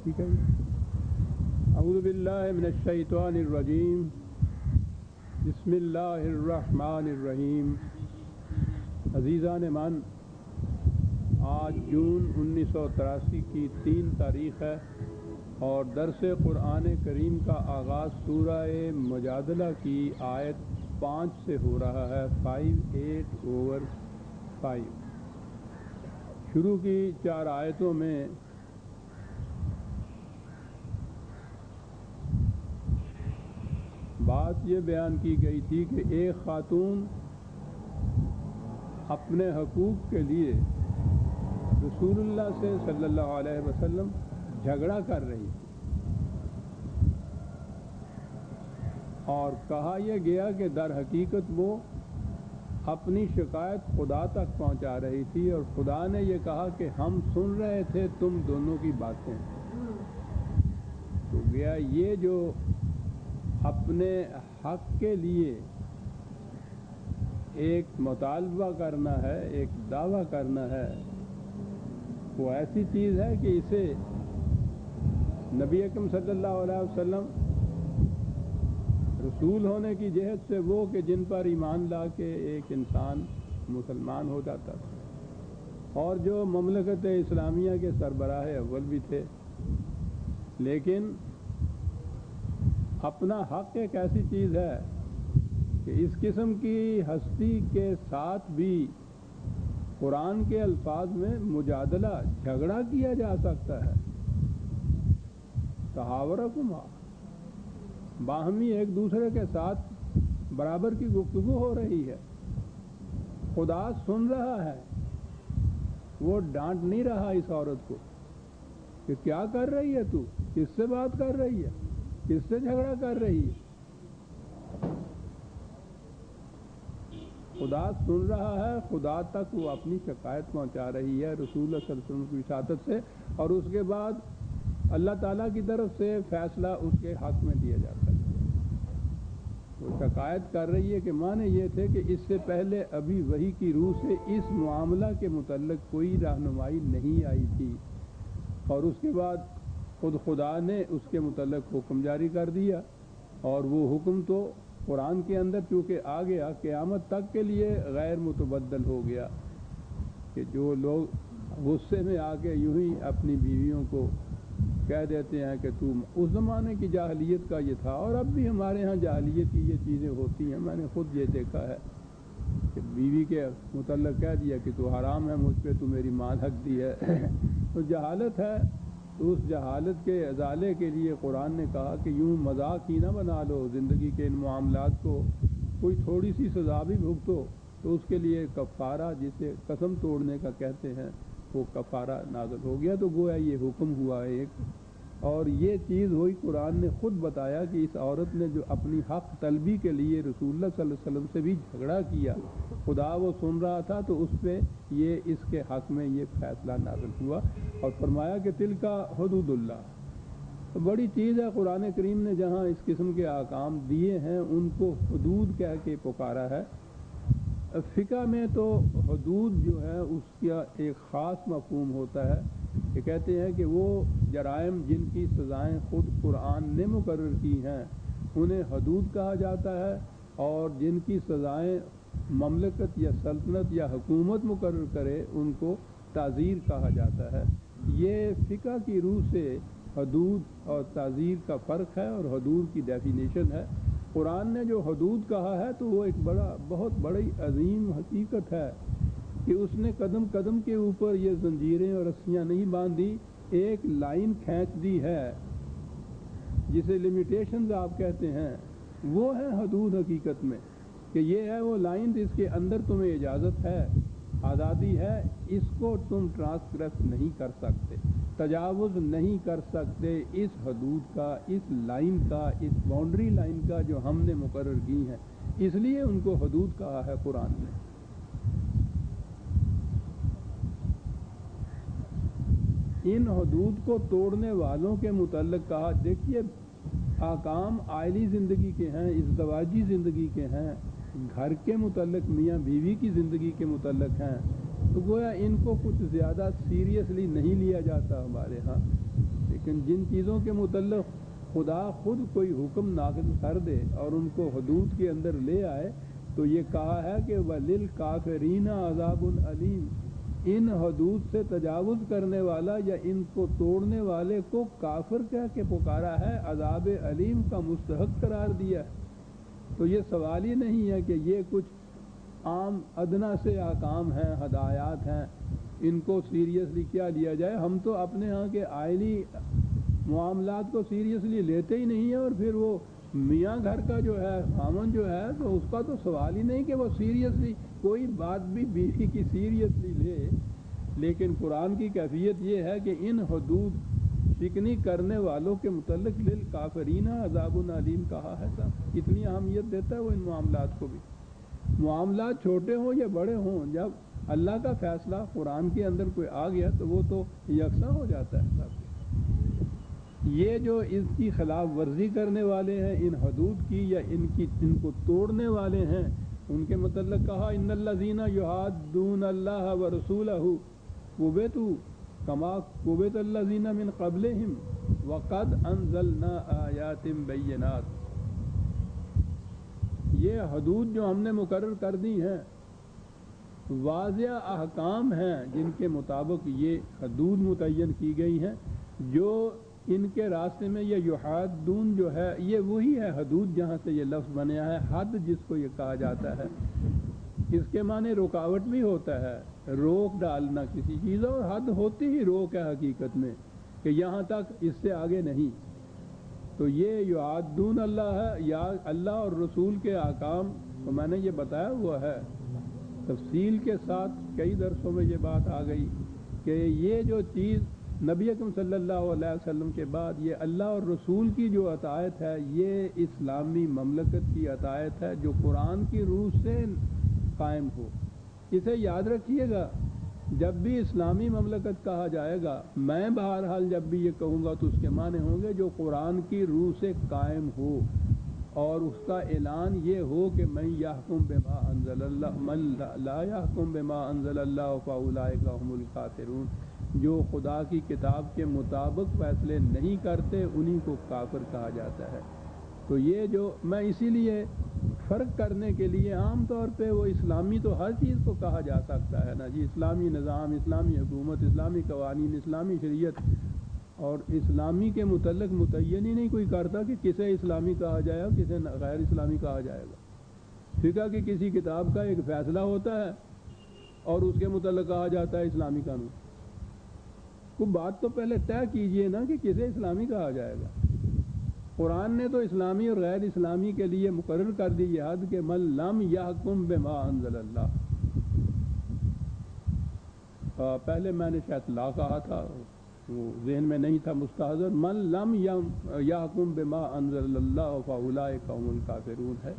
ٹھیک ہے جی. اعوذ باللہ من الشیطان الرجیم. بسم اللہ الرحمن الرحیم. عزیزان من، آج جون 1983 کی 3 تاریخ ہے اور درس قرآن کریم کا آغاز سورہ مجادلہ کی آیت 5 سے ہو رہا ہے. 58/5. شروع کی 4 آیتوں میں بات یہ بیان کی گئی تھی کہ ایک خاتون اپنے حقوق کے لیے رسول اللہ سے صلی اللہ علیہ وسلم جھگڑا کر رہی تھی اور کہا یہ گیا کہ در حقیقت وہ اپنی شکایت خدا تک پہنچا رہی تھی اور خدا نے یہ کہا کہ ہم سن رہے تھے تم دونوں کی باتیں. تو گیا یہ جو اپنے حق کے لیے ایک مطالبہ کرنا ہے، ایک دعویٰ کرنا ہے، وہ ایسی چیز ہے کہ اسے نبی اکرم صلی اللہ علیہ وسلم رسول ہونے کی جہت سے وہ کہ جن پر ایمان لا کے ایک انسان مسلمان ہو جاتا تھا اور جو مملکت اسلامیہ کے سربراہ اول بھی تھے، لیکن اپنا حق ایک ایسی چیز ہے کہ اس قسم کی ہستی کے ساتھ بھی قرآن کے الفاظ میں مجادلہ جھگڑا کیا جا سکتا ہے. تحاورکما، باہمی ایک دوسرے کے ساتھ برابر کی گفتگو ہو رہی ہے. خدا سن رہا ہے، وہ ڈانٹ نہیں رہا اس عورت کو کہ کیا کر رہی ہے تو، کس سے بات کر رہی ہے، کس سے جھگڑا کر رہی ہے. خدا سن رہا ہے، خدا تک وہ اپنی شکایت پہنچا رہی ہے رسول اللہ صلی اللہ علیہ وسلم کی اشاعت سے، اور اس کے بعد اللہ تعالیٰ کی طرف سے فیصلہ اس کے حق میں دیا جاتا ہے. وہ شکایت کر رہی ہے کہ معنی یہ تھے کہ اس سے پہلے ابھی وحی کی روح سے اس معاملہ کے متعلق کوئی رہنمائی نہیں آئی تھی، اور اس کے بعد خود خدا نے اس کے متعلق حکم جاری کر دیا، اور وہ حکم تو قرآن کے اندر چونکہ آ گیا قیامت تک کے لیے غیر متبدل ہو گیا کہ جو لوگ غصے میں آ کے یوں ہی اپنی بیویوں کو کہہ دیتے ہیں کہ تم، اس زمانے کی جاہلیت کا یہ تھا، اور اب بھی ہمارے ہاں جاہلیت کی یہ چیزیں ہوتی ہیں. میں نے خود یہ دیکھا ہے کہ بیوی کے متعلق کہہ دیا کہ تو حرام ہے مجھ پہ، تو میری ماں حق دی ہے. تو جہالت ہے. تو اس جہالت کے ازالے کے لیے قرآن نے کہا کہ یوں مذاق ہی نہ بنا لو زندگی کے ان معاملات کو، کوئی تھوڑی سی سزا بھی بھگتو تو اس کے لیے کفارہ، جسے قسم توڑنے کا کہتے ہیں، وہ کفارہ نازل ہو گیا. تو گویا یہ حکم ہوا ہے ایک، اور یہ چیز ہوئی. قرآن نے خود بتایا کہ اس عورت نے جو اپنی حق طلبی کے لیے رسول اللہ صلی اللہ علیہ وسلم سے بھی جھگڑا کیا، خدا وہ سن رہا تھا تو اس پہ یہ اس کے حق میں یہ فیصلہ نازل ہوا اور فرمایا کہ تلکا حدود اللہ. تو بڑی چیز ہے، قرآن کریم نے جہاں اس قسم کے احکام دیے ہیں ان کو حدود کہہ کے پکارا ہے. فقہ میں تو حدود جو ہے اس کا ایک خاص مفہوم ہوتا ہے کہ کہتے ہیں کہ وہ جرائم جن کی سزائیں خود قرآن نے مقرر کی ہیں انہیں حدود کہا جاتا ہے، اور جن کی سزائیں مملکت یا سلطنت یا حکومت مقرر کرے ان کو تعزیر کہا جاتا ہے. یہ فقہ کی روح سے حدود اور تعزیر کا فرق ہے اور حدود کی ڈیفینیشن ہے. قرآن نے جو حدود کہا ہے تو وہ ایک بہت بڑی عظیم حقیقت ہے کہ اس نے قدم قدم کے اوپر یہ زنجیریں اور رسیاں نہیں باندھی، ایک لائن کھینچ دی ہے جسے لمیٹیشنز آپ کہتے ہیں. وہ ہے حدود حقیقت میں، کہ یہ ہے وہ لائن جس کے اندر تمہیں اجازت ہے، آزادی ہے، اس کو تم ٹرانسگریس نہیں کر سکتے، تجاوز نہیں کر سکتے اس حدود کا، اس لائن کا، اس باؤنڈری لائن کا جو ہم نے مقرر کی ہیں. اس لیے ان کو حدود کہا ہے قرآن نے. ان حدود کو توڑنے والوں کے متعلق کہا، دیکھیے احکام عائلی زندگی کے ہیں، ازدواجی زندگی کے ہیں، گھر کے متعلق میاں بیوی کی زندگی کے متعلق ہیں، تو گویا ان کو کچھ زیادہ سیریسلی نہیں لیا جاتا ہمارے ہاں، لیکن جن چیزوں کے متعلق خدا خود کوئی حکم نافذ کر دے اور ان کو حدود کے اندر لے آئے، تو یہ کہا ہے کہ وَلِلْكَافِرِينَ عَذَابٌ علیم، ان حدود سے تجاوز کرنے والا یا ان کو توڑنے والے کو کافر کہہ کے پکارا ہے، عذاب علیم کا مستحق قرار دیا ہے۔ تو یہ سوال ہی نہیں ہے کہ یہ کچھ عام ادنا سے احکام ہیں، ہدایات ہیں، ان کو سیریسلی کیا لیا جائے۔ ہم تو اپنے ہاں کے آئلی معاملات کو سیریسلی لیتے ہی نہیں ہیں، اور پھر وہ میاں گھر کا جو ہے، خامن جو ہے، تو اس کا تو سوال ہی نہیں کہ وہ سیریسلی کوئی بات بھی بیوی کی سیریسلی لے۔ لیکن قرآن کی کیفیت یہ ہے کہ ان حدود شکنی کرنے والوں کے متعلق للکافرین عذاب علیم کہا ہے۔ صاحب اتنی اہمیت دیتا ہے وہ ان معاملات کو بھی، معاملات چھوٹے ہوں یا بڑے ہوں، جب اللہ کا فیصلہ قرآن کے اندر کوئی آ گیا تو وہ تو یکساں ہو جاتا ہے۔ صاحب یہ جو اس کی خلاف ورزی کرنے والے ہیں ان حدود کی، یا ان کو توڑنے والے ہیں، ان کے متعلق کہا ان الذین یحادون اللہ ورسولہ کبتوا کما کبت الذین من قبلہم وقد انزلنا آیات بینات۔ یہ حدود جو ہم نے مقرر کر دی ہیں، واضح احکام ہیں جن کے مطابق یہ حدود متعین کی گئی ہیں۔ جو ان کے راستے میں یہ یحادون جو ہے، یہ وہی ہے حدود جہاں سے یہ لفظ بنیا ہے، حد جس کو یہ کہا جاتا ہے۔ اس کے معنی رکاوٹ بھی ہوتا ہے، روک ڈالنا کسی چیز، اور حد ہوتی ہی روک ہے حقیقت میں، کہ یہاں تک، اس سے آگے نہیں۔ تو یہ یحادون اللہ ہے، یا اللہ اور رسول کے احکام تو میں نے یہ بتایا ہوا ہے تفصیل کے ساتھ، کئی درسوں میں یہ بات آ گئی کہ یہ جو چیز نبی اکرم صلی اللہ علیہ وسلم کے بعد یہ اللہ اور رسول کی جو اطاعت ہے، یہ اسلامی مملکت کی اطاعت ہے جو قرآن کی روح سے قائم ہو۔ اسے یاد رکھیے گا، جب بھی اسلامی مملکت کہا جائے گا، میں بہرحال جب بھی یہ کہوں گا تو اس کے معنی ہوں گے جو قرآن کی روح سے قائم ہو، اور اس کا اعلان یہ ہو کہ من یحکم بما انزل اللہ من لا یحکم بما انزل اللہ فاولئک هم الکافرون، جو خدا کی کتاب کے مطابق فیصلے نہیں کرتے انہی کو کافر کہا جاتا ہے۔ تو یہ جو میں اسی لیے فرق کرنے کے لیے عام طور پہ وہ اسلامی تو ہر چیز کو کہا جا سکتا ہے نا جی، اسلامی نظام، اسلامی حکومت، اسلامی قوانین، اسلامی شریعت، اور اسلامی کے متعلق متعین ہی نہیں کوئی کرتا کہ کسے اسلامی کہا جائے اور کسے غیر اسلامی کہا جائے گا۔ فقہ کی کسی کتاب کا ایک فیصلہ ہوتا ہے اور اس کے متعلق کہا جاتا ہے اسلامی قانون۔ کوئی بات تو پہلے طے کیجئے نا کہ کسے اسلامی کہا جائے گا۔ قرآن نے تو اسلامی اور غیر اسلامی کے لیے مقرر کر دی یہ حد کہ من لم یحکم بما انزل اللہ۔ پہلے میں نے شاید لا کہا تھا، وہ ذہن میں نہیں تھا مستحضر۔ من لم یحکم بما انزل اللہ فاولئک هم الکافرون ہے،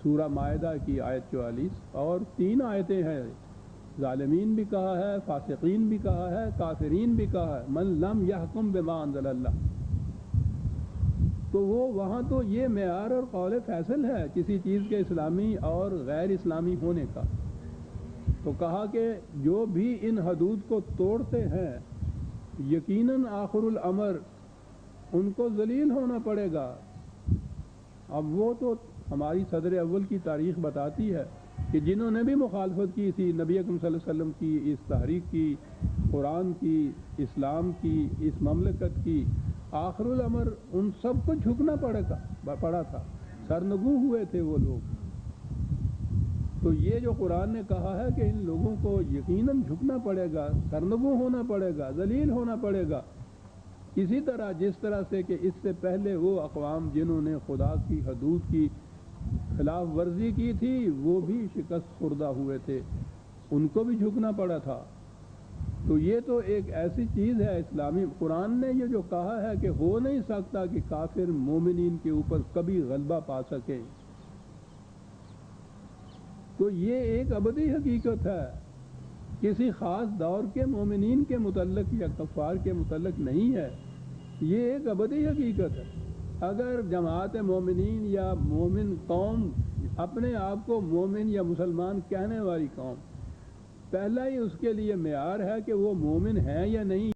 سورہ مائدہ کی آیت 44، اور 3 آیتیں ہیں، ظالمین بھی کہا ہے، فاسقین بھی کہا ہے، کافرین بھی کہا ہے، من لم یحکم بما انزل اللہ۔ تو وہ وہاں تو یہ معیار اور قول فیصل ہے کسی چیز کے اسلامی اور غیر اسلامی ہونے کا۔ تو کہا کہ جو بھی ان حدود کو توڑتے ہیں یقیناً آخر الامر ان کو ذلیل ہونا پڑے گا۔ اب وہ تو ہماری صدر اول کی تاریخ بتاتی ہے کہ جنہوں نے بھی مخالفت کی تھی نبی اکرم صلی اللہ علیہ وسلم کی اس تحریک کی، قرآن کی، اسلام کی، اس مملکت کی، آخر الامر ان سب کو جھکنا پڑا تھا، سرنگوں ہوئے تھے وہ لوگ۔ تو یہ جو قرآن نے کہا ہے کہ ان لوگوں کو یقیناً جھکنا پڑے گا، سرنگوں ہونا پڑے گا، ذلیل ہونا پڑے گا، اسی طرح جس طرح سے کہ اس سے پہلے وہ اقوام جنہوں نے خدا کی حدود کی خلاف ورزی کی تھی وہ بھی شکست خوردہ ہوئے تھے، ان کو بھی جھکنا پڑا تھا۔ تو یہ تو ایک ایسی چیز ہے اسلامی، قرآن نے یہ جو کہا ہے کہ ہو نہیں سکتا کہ کافر مومنین کے اوپر کبھی غلبہ پا سکے، تو یہ ایک ابدی حقیقت ہے، کسی خاص دور کے مومنین کے متعلق یا کفار کے متعلق نہیں ہے، یہ ایک ابدی حقیقت ہے۔ اگر جماعت مومنین یا مومن قوم، اپنے آپ کو مومن یا مسلمان کہنے والی قوم، پہلا ہی اس کے لیے معیار ہے کہ وہ مومن ہیں یا نہیں.